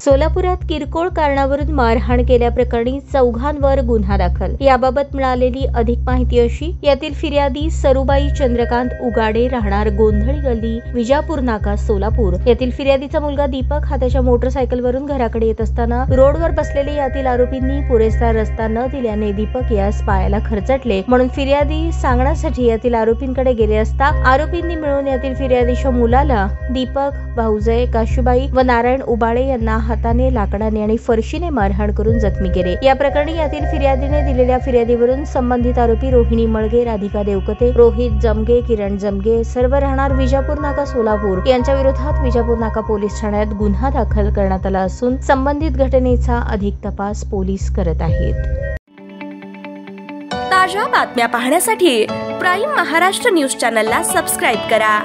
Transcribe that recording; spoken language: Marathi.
सोलापुरात किरकोळ कारणावरून मारहाण केल्याप्रकरणी चौघांवर गुन्हा दाखल। याबाबत मिळालेली अधिक माहिती अशी, यातील फिर्यादी सरुबाई चंद्रकांत उगाडे, राहणार गोंधळी गल्ली, विजापूर नाका, सोलापूर। यातील फिर्यादीचा मुलगा दीपक हा त्याच्या मोटरसायकलवरून घराकडे येत असताना रोडवर बसलेले यातील आरोपींनी पुरेसा रस्ता न दिल्याने दीपक यास पायाला खरचटले, म्हणून फिर्यादी सांगण्यासाठी यातील आरोपींकडे गेले असता आरोपींनी मिळून यातील फिर्यादीच्या मुलाला दीपक, भाऊजय, काशुबाई व नारायण उबाळे यांना हाताने, लाकडाने आणि फरशीने मारहाण करून जखमी केले। या प्रकरणी यातील फिर्यादीने दिलेल्या फिर्यादीवरून संबंधित आरोपी रोहिणी मळगे, राधिका देवकते, रोहित जमगे, किरण जमगे सर्व राहणार विजापूर नाका, सोलापूर यांच्या विरोधात विजापूर नाका पोलीस ठाण्यात गुन्हा दाखल करण्यात आला असून संबंधित घटनेचा अधिक तपास पोलीस करत आहेत। ताज्या बातम्या पाहण्यासाठी प्राईम महाराष्ट्र न्यूज चॅनलला सबस्क्राईब करा।